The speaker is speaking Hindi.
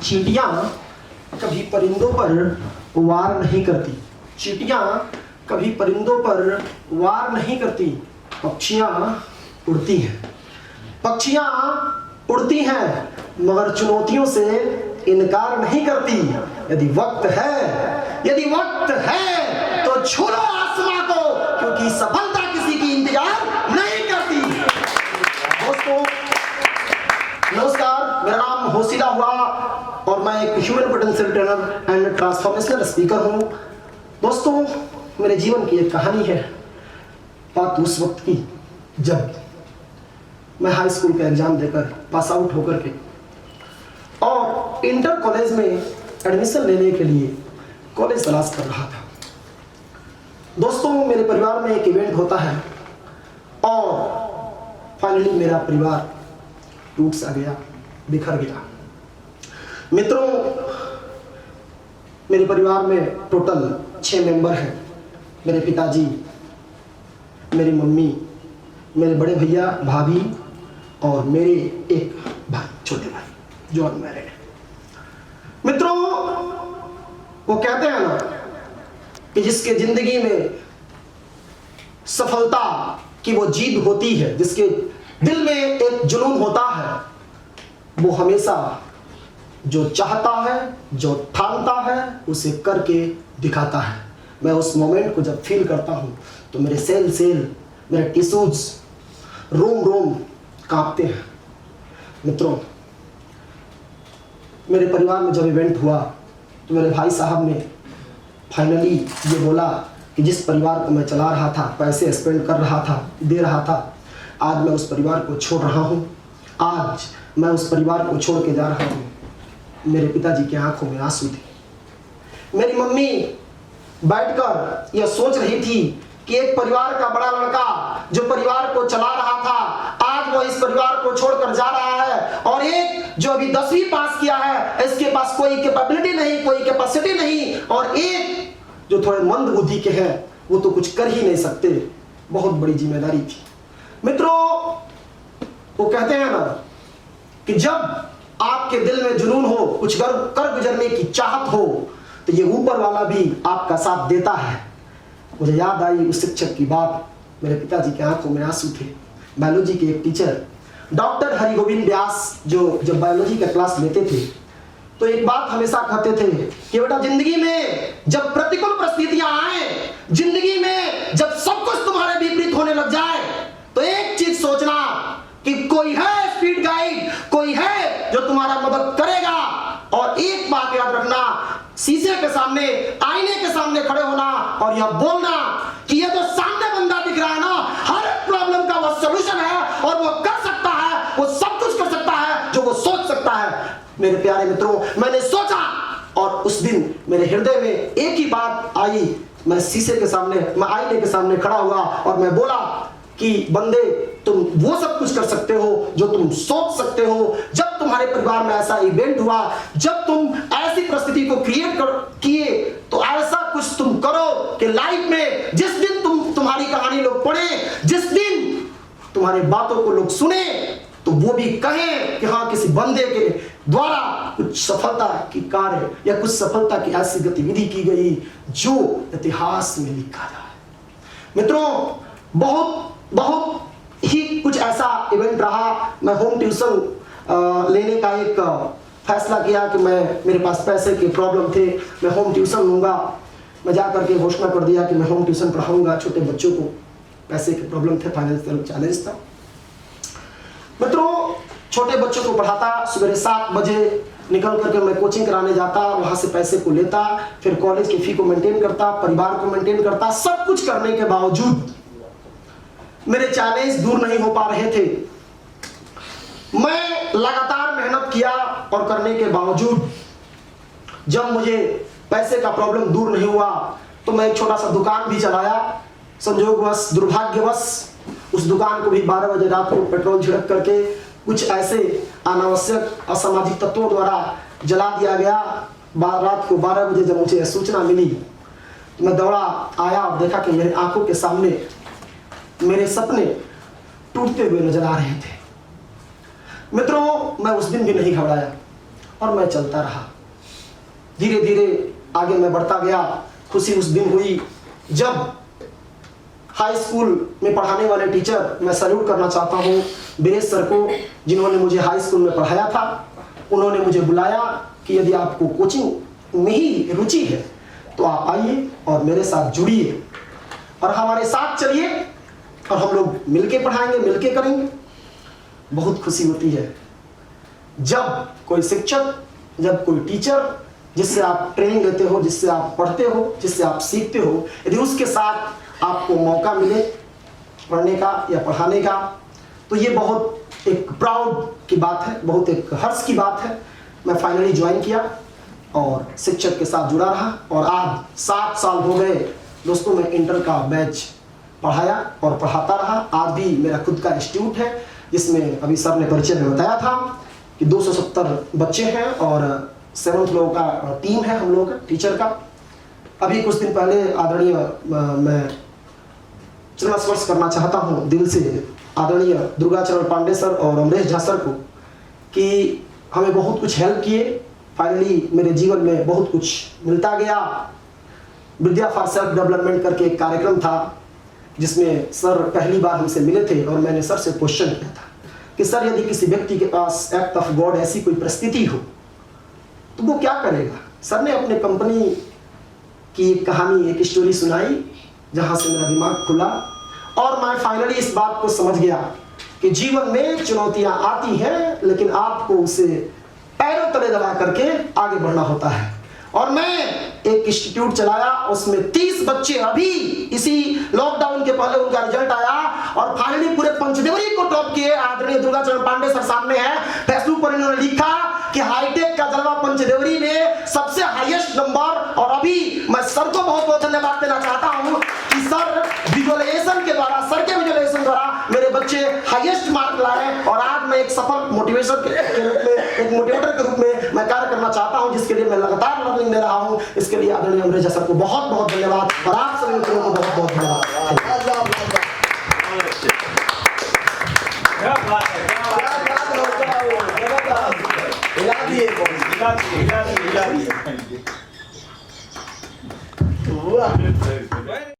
चींटियां कभी परिंदों पर वार नहीं करती। चींटियां कभी परिंदों पर वार नहीं करती। पक्षियां उड़ती हैं। पक्षियां उड़ती हैं मगर चुनौतियों से इनकार नहीं करती। यदि वक्त है तो छू लो आसमां को, क्योंकि सफलता किसी की इंतजार नहीं करती। दोस्तों नमस्कार, मेरा नाम हौसिला हुआ और मैं एक human potential trainer and transformational speaker हूं। दोस्तों मेरे जीवन की एक कहानी है। बात उस वक्त की जब मैं हाई स्कूल का एग्जाम देकर पास आउट होकर के और इंटर कॉलेज में एडमिशन लेने के लिए कॉलेज तलाश कर रहा था। दोस्तों मेरे परिवार में एक इवेंट होता है और फाइनली मेरा परिवार टूट सा गया, बिखर गया। मित्रों मेरे परिवार में टोटल 6 मेंबर हैं। मेरे पिताजी, मेरी मम्मी, मेरे बड़े भैया भाभी और मेरे एक भाई, छोटे भाई जो अनमैरिड है। मित्रों वो कहते हैं ना कि जिसके जिंदगी में सफलता की वो जीत होती है, जिसके दिल में एक जुनून होता है, वो हमेशा जो चाहता है, जो ठानता है, उसे करके दिखाता है। मैं उस मोमेंट को जब फील करता हूं तो मेरे सेल मेरे टिश्यूज रोम कांपते हैं। मित्रों मेरे परिवार में जब इवेंट हुआ तो मेरे भाई साहब ने फाइनली ये बोला कि जिस परिवार को मैं चला रहा था, पैसे स्पेंड कर रहा था, दे रहा था, आज मैं उस परिवार को छोड़ रहा हूँ। आज मैं उस परिवार को छोड़ के जा रहा हूँ। मेरे पिताजी की आंखों में आंसू थे। मेरी मम्मी बैठकर यह सोच रही थी कि एक परिवार का बड़ा लड़का जो परिवार को चला रहा था, आज वो इस परिवार को छोड़कर जा रहा है। और एक जो अभी 10वीं पास किया है, इसके पास कोई कैपेबिलिटी नहीं, कोई कैपेसिटी नहीं, और एक जो थोड़े मंद बुद्धि के हैं, वो तो कुछ कर ही नहीं सकते। बहुत बड़ी जिम्मेदारी थी। मित्रों वो कहते हैं ना कि जब आपके दिल में जुनून हो, कुछ कर गुजरने की चाहत हो, तो ये ऊपर वाला भी आपका साथ देता है। मुझे याद आई उस शिक्षक की बात। मेरे पिताजी की आंखों में आंसू थे। बायोलॉजी के एक टीचर डॉक्टर हरिगोविंद व्यास जो जब बायोलॉजी का क्लास लेते थे तो एक बात हमेशा कहते थे कि बेटा जिंदगी में जब प्रतिकूल परिस्थितियां आए, जिंदगी में जब सब कुछ तुम्हारे विपरीत होने लग जाए, तो एक चीज सोचना कि कोई है स्पीड गाइड, कोई है जो तुम्हारा मदद करेगा। और एक बात याद रखना, शीशे के सामने, आईने के सामने खड़े होना और यह बोलना कि यह जो सामने बंदा दिख रहा है ना, हर एक प्रॉब्लम का वो सॉल्यूशन है और वो कर सकता है, वो सब कुछ कर सकता है जो वो सोच सकता है। मेरे प्यारे मित्रों मैंने सोचा और उस दिन मेरे हृदय में एक ही बात आई। मैं शीशे के सामने, मैं आईने के सामने खड़ा हुआ और मैं बोला कि बंदे तुम वो सब कुछ कर सकते हो जो तुम सोच सकते हो। जब तुम्हारे परिवार में ऐसा इवेंट हुआ, जब तुम ऐसी परिस्थिति को क्रिएट किए, तो ऐसा कुछ तुम करो कि लाइफ में जिस दिन तुम्हारी कहानी लोग पढ़े, जिस दिन तुम्हारे बातों को लोग सुने, तो वो भी कहें कि हाँ किसी बंदे के द्वारा कुछ सफलता की कार्य या कुछ सफलता की ऐसी गतिविधि की गई जो इतिहास में लिखा जाए। मित्रों बहुत ही कुछ ऐसा इवेंट रहा। मैं होम ट्यूशन लेने का एक फैसला किया कि मेरे पास पैसे की प्रॉब्लम थे, मैं होम ट्यूशन लूंगा। मैं जाकर के घोषणा कर दिया कि मैं होम ट्यूशन पढ़ाऊंगा छोटे बच्चों को। पैसे की प्रॉब्लम थे, फाइनेंशियल चैलेंज था। मित्रों छोटे बच्चों को पढ़ाता, सुबह 7 बजे निकल करके मैं कोचिंग कराने जाता, वहां से पैसे को लेता, फिर कॉलेज की फी को मेंटेन करता, परिवार को मेंटेन करता। सब कुछ करने के बावजूद मेरे चैलेंज दूर नहीं हो पा रहे थे। मैं लगातार मेहनत किया और करने के बावजूद जब मुझे पैसे का प्रॉब्लम दूर नहीं हुआ तो मैं एक छोटा सा दुकान भी चलाया। संयोगवश, दुर्भाग्यवश उस दुकान को भी 12 बजे रात को पेट्रोल छिड़क करके कुछ ऐसे अनावश्यक असामाजिक तत्वों द्वारा जला दिया गया। रात को 12 बजे जब मुझे सूचना मिली तो मैं दौड़ा आया और देखा कि मेरे आंखों के सामने मेरे सपने टूटते हुए नजर आ रहे थे। मित्रों मैं उस दिन भी नहीं घबराया। और मैं चलता रहा। धीरे धीरे आगे मैं बढ़ता गया। खुशी उस दिन हुई जब हाई स्कूल में पढ़ाने वाले टीचर, मैं सैल्यूट करना चाहता हूँ बीरेश सर को, जिन्होंने मुझे हाई स्कूल में पढ़ाया था। उन्होंने मुझे बुलाया कि यदि आपको कोचिंग में ही रुचि है तो आप आइए और मेरे साथ जुड़िए और हमारे साथ चलिए और हम लोग मिलके पढ़ाएंगे, मिलके करेंगे। बहुत खुशी होती है जब कोई शिक्षक, जब कोई टीचर जिससे आप ट्रेनिंग लेते हो, जिससे आप पढ़ते हो, जिससे आप सीखते हो, यदि उसके साथ आपको मौका मिले पढ़ने का या पढ़ाने का, तो ये बहुत एक प्राउड की बात है, बहुत एक हर्ष की बात है। मैं फाइनली ज्वाइन किया और शिक्षक के साथ जुड़ा रहा और आज 7 साल हो गए दोस्तों। मैं इंटर का बैच पढ़ाया और पढ़ाता रहा। आज भी मेरा खुद का इंस्टीट्यूट है जिसमें अभी सर ने परिचय में बताया था कि 270 बच्चे हैं और 7th लोगों का टीम है हम लोगों का, टीचर का। अभी कुछ दिन पहले आदरणीय मैं चरण स्पर्श करना चाहता हूँ दिल से आदरणीय दुर्गाचरण पांडे सर और अमरेश झा सर को कि हमें बहुत कुछ हेल्प किए। फाइनली मेरे जीवन में बहुत कुछ मिलता गया। विद्या फॉर सेल्फ डेवलपमेंट करके एक कार्यक्रम था जिसमें सर पहली बार हमसे मिले थे और मैंने सर से क्वेश्चन किया था कि सर यदि किसी व्यक्ति के पास एक्ट ऑफ गॉड ऐसी कोई परिस्थिति हो तो वो क्या करेगा। सर ने अपने कंपनी की एक कहानी, एक स्टोरी सुनाई जहां से मेरा दिमाग खुला और मैं फाइनली इस बात को समझ गया कि जीवन में चुनौतियां आती हैं लेकिन आपको उसे पैरों तले दबा करके आगे बढ़ना होता है। और मैं एक इंस्टीट्यूट चलाया, उसमें 30 बच्चे अभी इसी लॉकडाउन के पहले उनका रिजल्ट आया और फाइनली पूरे पंचदेवरी को टॉप किए। आदरणीय दुर्गाचरण पांडे सर सामने है, फेसबुक पर इन्होंने लिखा कि हाईटेक का जलवा पंचदेवरी में सबसे हाईएस्ट नंबर। और अभी मैं सर को बहुत बहुत धन्यवाद देना चाहता हूं कि सर विजुअलाइजेशन के द्वारा, सर के विजुअलाइजेशन द्वारा मेरे बच्चे हाईएस्ट मार्क लाए और आज मैं एक सफल मोटिवेशन के रूप में, एक मोटिवेटर के रूप में मैं कार्य करना चाहता हूं, जिसके लिए मैं लगातार लर्निंग ले रहा हूं। इसके लिए आदरणीय अमरेश सर को बहुत बहुत धन्यवाद और आप सभी मित्रों को बहुत बहुत धन्यवाद। हिला दिए